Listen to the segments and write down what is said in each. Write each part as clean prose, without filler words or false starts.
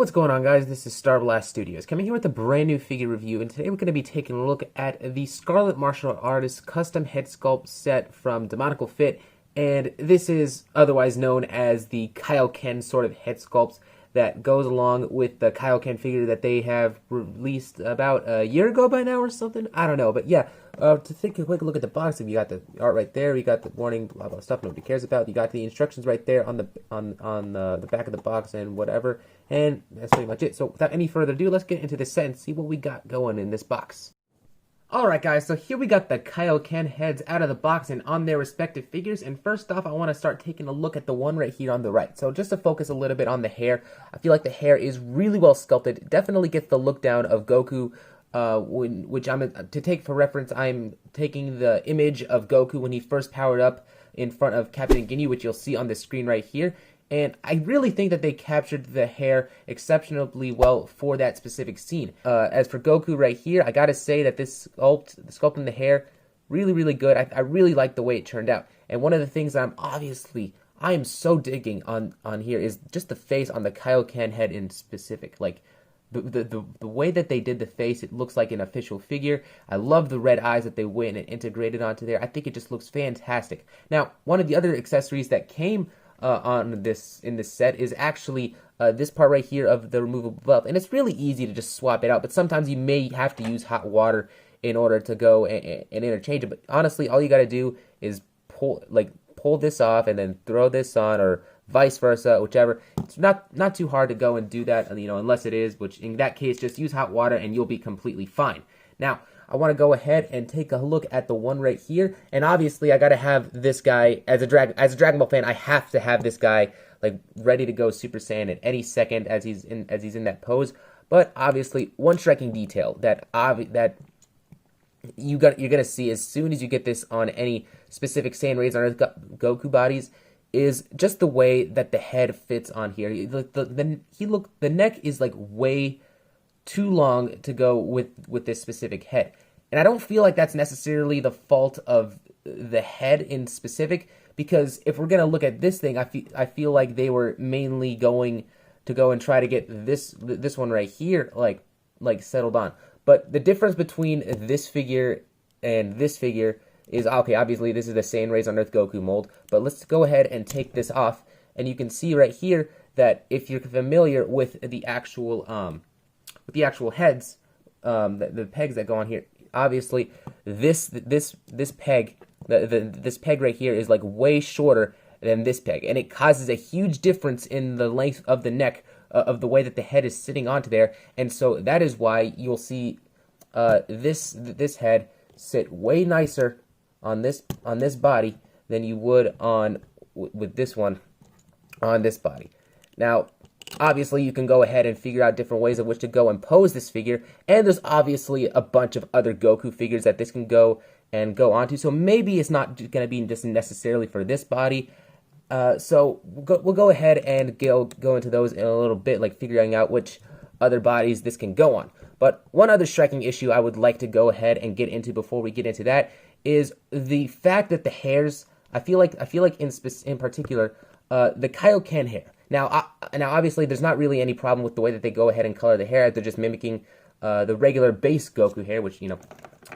what's going on, guys? This is Starblast Studios coming here with a brand new figure review, and today we're going to be taking a look at the Scarlet martial artist custom head sculpt set from Demoniacal Fit, and this is otherwise known as the Kaioken sort of head sculpt that goes along with the Kaioken figure that they have released about a year ago by now or something. I don't know, but yeah. To take a quick look at the box, you got the art right there. You got the warning, blah blah stuff nobody cares about. You got the instructions right there on the back of the box and whatever. And that's pretty much it. So without any further ado, let's get into this set and see what we got going in this box. Alright guys, so here we got the Kaioken heads out of the box and on their respective figures, and first off I want to start taking a look at the one right here on the right. So just to focus a little bit on the hair, I feel like the hair is really well sculpted. It definitely gets the look down of Goku, which to take for reference, I'm taking the image of Goku when he first powered up in front of Captain Ginyu, which you'll see on the screen right here. And I really think that they captured the hair exceptionally well for that specific scene. As for Goku right here, I gotta say that this sculpt in the hair, really good. I really like the way it turned out. And one of the things that I am so digging on here is just the face on the Kaioken head in specific. Like, the way that they did the face, it looks like an official figure. I love the red eyes that they went and integrated onto there. I think it just looks fantastic. Now, one of the other accessories that came in this set is actually this part right here of the removable belt, and it's really easy to just swap it out, but sometimes you may have to use hot water in order to go and interchange it. But honestly, all you got to do is pull this off and then throw this on, or vice versa, whichever. It's not too hard to go and do that, unless it is, which in that case just use hot water and you'll be completely fine. Now I want to go ahead and take a look at the one right here, and obviously I got to have this guy as a Dragon Ball fan. I have to have this guy like ready to go Super Saiyan at any second as he's in that pose. But obviously, one striking detail that you're gonna see as soon as you get this on any specific Saiyan Raised on Earth Goku bodies is just the way that the head fits on here. The neck is like way too long to go with this specific head, and I don't feel like that's necessarily the fault of the head in specific, because if we're gonna look at this thing, I feel like they were mainly going to go and try to get this one right here like settled on. But the difference between this figure and this figure is, okay, obviously this is the Saiyan Raised on Earth Goku mold, but let's go ahead and take this off, and you can see right here that if you're familiar with the actual heads, the pegs that go on here, obviously this peg, this peg right here is like way shorter than this peg, and it causes a huge difference in the length of the neck of the way that the head is sitting onto there. And so that is why you'll see this head sit way nicer on this body than you would with this one on this body. Now obviously, you can go ahead and figure out different ways of which to go and pose this figure, and there's obviously a bunch of other Goku figures that this can go onto, so maybe it's not going to be just necessarily for this body. So we'll go ahead and go into those in a little bit, like figuring out which other bodies this can go on. But one other striking issue I would like to go ahead and get into before we get into that is the fact that the hairs, I feel like in particular, the Kaioken hair. Now obviously, there's not really any problem with the way that they go ahead and color the hair. They're just mimicking the regular base Goku hair, which,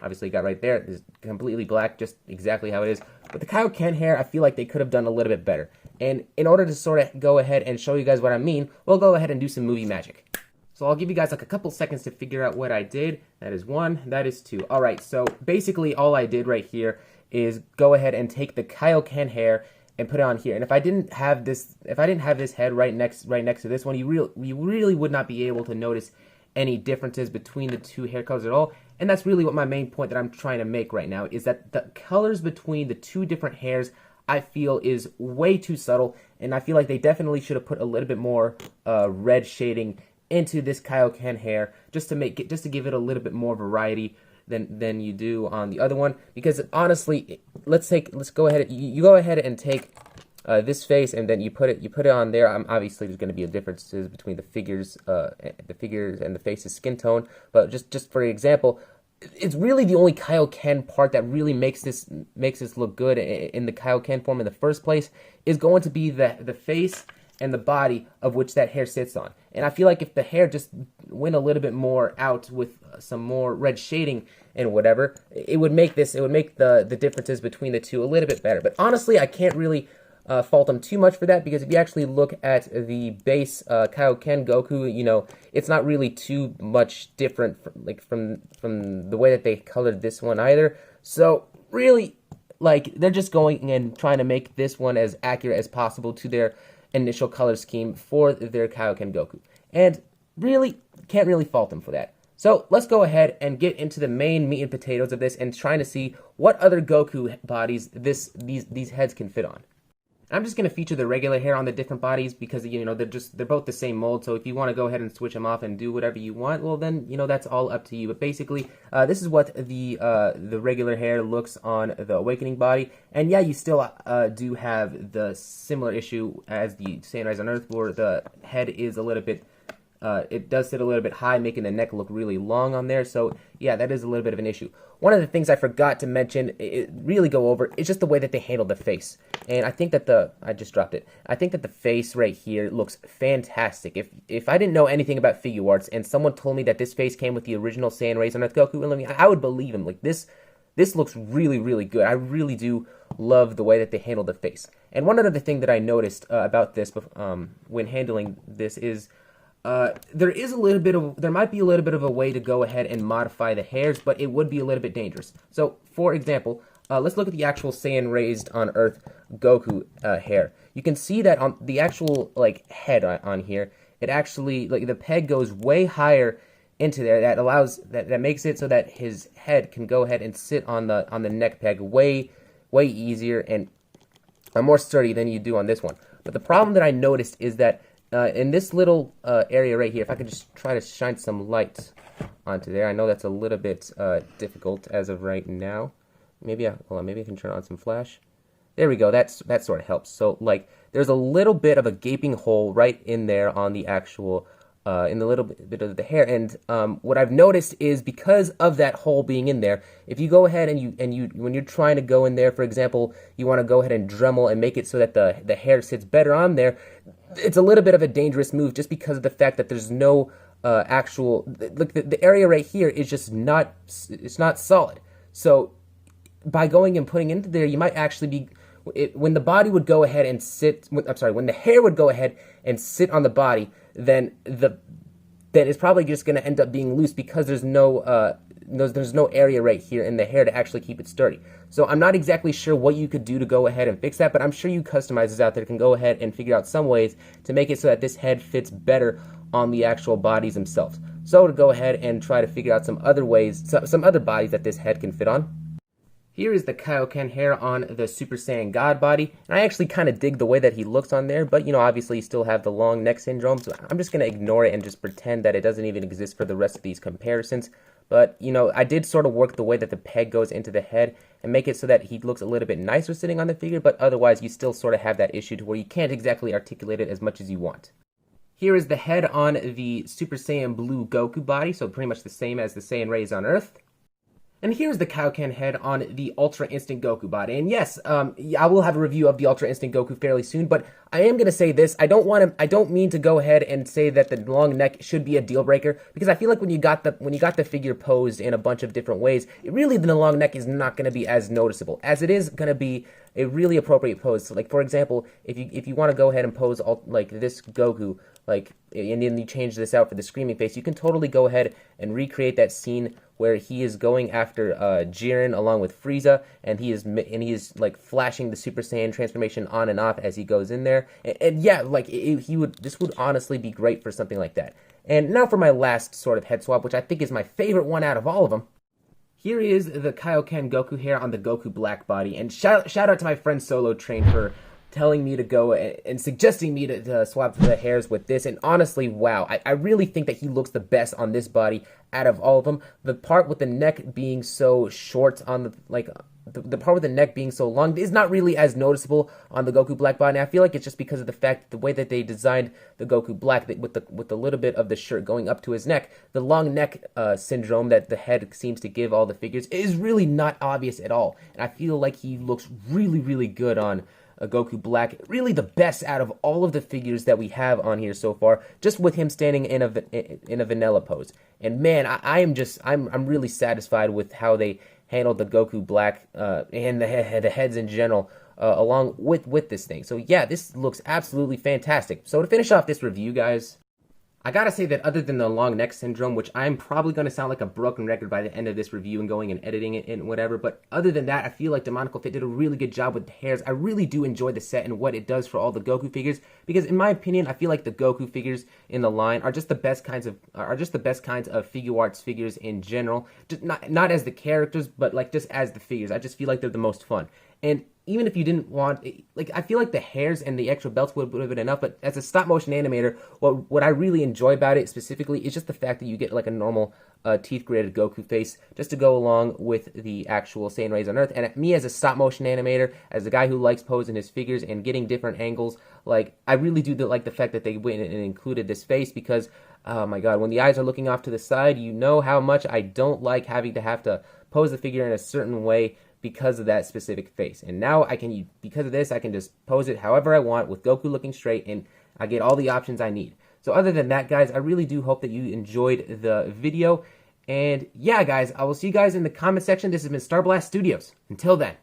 obviously you got right there. It's completely black, just exactly how it is. But the Kaioken hair, I feel like they could have done a little bit better. And in order to sort of go ahead and show you guys what I mean, we'll go ahead and do some movie magic. So I'll give you guys like a couple seconds to figure out what I did. That is one, that is two. All right, so basically all I did right here is go ahead and take the Kaioken hair and put it on here. And if I didn't have this head right next to this one, you really would not be able to notice any differences between the two hair colors at all. And that's really what my main point that I'm trying to make right now is that the colors between the two different hairs, I feel, is way too subtle, and I feel like they definitely should have put a little bit more red shading into this Kaioken hair just to give it a little bit more variety than you do on the other one. Because honestly, let's go ahead. You go ahead and take this face, and then you put it on there. Obviously, there's going to be differences between the figures and the face's skin tone. But just for example, it's really the only Kaioken part that really makes this look good in the Kaioken form in the first place is going to be the face and the body of which that hair sits on. And I feel like if the hair just went a little bit more out with some more red shading and whatever, it would make the differences between the two a little bit better. But honestly, I can't really fault them too much for that, because if you actually look at the base Kaioken Goku, you know, it's not really too much different from the way that they colored this one either. So really, like, they're just going and trying to make this one as accurate as possible to their initial color scheme for their Kaioken Goku. And really, can't really fault them for that. So let's go ahead and get into the main meat and potatoes of this and trying to see what other Goku bodies these heads can fit on. I'm just going to feature the regular hair on the different bodies because, you know, they're both the same mold. So if you want to go ahead and switch them off and do whatever you want, well then, you know, that's all up to you. But basically, this is what the regular hair looks on the Awakening body. And yeah, you still do have the similar issue as the Saiyan Rise on Earth, where the head is a little bit it does sit a little bit high, making the neck look really long on there. So yeah, that is a little bit of an issue. One of the things I forgot to mention, really go over, is just the way that they handled the face. And I think that I just dropped it. I think that the face right here looks fantastic. If I didn't know anything about figure arts and someone told me that this face came with the original Saiyan Rise on Earth Goku, I would believe him. Like, this looks really, really good. I really do love the way that they handled the face. And one other thing that I noticed about this when handling this is there might be a little bit of a way to go ahead and modify the hairs, but it would be a little bit dangerous. So, for example, let's look at the actual Saiyan Raised on Earth Goku hair. You can see that on the actual head on here, it actually, the peg goes way higher into there. That makes it so that his head can go ahead and sit on the neck peg way easier and more sturdy than you do on this one. But the problem that I noticed is that in this little area right here, if I could just try to shine some light onto there. I know that's a little bit difficult as of right now. Maybe hold on, maybe I can turn on some flash. There we go. That sort of helps. So there's a little bit of a gaping hole right in there on the actual in the little bit of the hair. And what I've noticed is because of that hole being in there, if you go ahead and you when you're trying to go in there, for example, you want to go ahead and Dremel and make it so that the hair sits better on there, it's a little bit of a dangerous move just because of the fact that there's no actual, the area right here is just not solid. So by going and putting into there, you might actually be, when the body would go ahead and sit, when the hair would go ahead and sit on the body, then it's probably just going to end up being loose because there's no area right here in the hair to actually keep it sturdy. So I'm not exactly sure what you could do to go ahead and fix that, but I'm sure you customizers out there can go ahead and figure out some ways to make it so that this head fits better on the actual bodies themselves. So to go ahead and try to figure out some other ways, some other bodies that this head can fit on. Here is the Kaioken hair on the Super Saiyan God body, and I actually kind of dig the way that he looks on there, but, you know, obviously you still have the long neck syndrome, so I'm just going to ignore it and just pretend that it doesn't even exist for the rest of these comparisons. But, you know, I did sort of work the way that the peg goes into the head and make it so that he looks a little bit nicer sitting on the figure, but otherwise you still sort of have that issue to where you can't exactly articulate it as much as you want. Here is the head on the Super Saiyan Blue Goku body, so pretty much the same as the Saiyan Raised on Earth. And here's the Kaioken head on the Ultra Instinct Goku body. And yes, I will have a review of the Ultra Instinct Goku fairly soon, but I am going to say this. I don't mean to go ahead and say that the long neck should be a deal breaker, because I feel like when you got the figure posed in a bunch of different ways, the long neck is not going to be as noticeable as it is going to be a really appropriate pose. So, for example, if you want to go ahead and pose this Goku, and then you change this out for the screaming face, you can totally go ahead and recreate that scene where he is going after Jiren along with Frieza, and he is flashing the Super Saiyan transformation on and off as he goes in there. And yeah, this would honestly be great for something like that. And now for my last sort of head swap, which I think is my favorite one out of all of them. Here is the Kaioken Goku hair on the Goku Black body, and shout out to my friend Solo Train for telling me to go and suggesting me to swap the hairs with this. And honestly, wow, I really think that he looks the best on this body out of all of them. The part with the neck being so short on the part with the neck being so long is not really as noticeable on the Goku Black body. And I feel like it's just because of the fact the way that they designed the Goku Black, with a little bit of the shirt going up to his neck, the long neck syndrome that the head seems to give all the figures is really not obvious at all. And I feel like he looks really, really good on Goku Black. Really the best out of all of the figures that we have on here so far, just with him standing in a vanilla pose. And man, I'm really satisfied with how they handled the Goku Black and the heads in general along with this thing. So yeah, this looks absolutely fantastic. So to finish off this review, guys, I gotta say that other than the long neck syndrome, which I'm probably gonna sound like a broken record by the end of this review and going and editing it and whatever, but other than that, I feel like Demoniacal Fit did a really good job with the hairs. I really do enjoy the set and what it does for all the Goku figures, because in my opinion, I feel like the Goku figures in the line are just the best kinds of figure arts figures in general. Just not as the characters, but like just as the figures. I just feel like they're the most fun. And even if you didn't want, like, I feel like the hairs and the extra belts would have been enough, but as a stop motion animator, what I really enjoy about it specifically is just the fact that you get like a normal teeth graded Goku face just to go along with the actual Saiyan Rays on Earth. And me as a stop motion animator, as a guy who likes posing his figures and getting different angles, like, I really do like the fact that they went and included this face, because oh my god, when the eyes are looking off to the side, you know how much I don't like having to have to pose the figure in a certain way because of that specific face. And now because of this, I can just pose it however I want with Goku looking straight, and I get all the options I need. So other than that, guys, I really do hope that you enjoyed the video. And yeah, guys, I will see you guys in the comment section. This has been Star Blast Studios. Until then.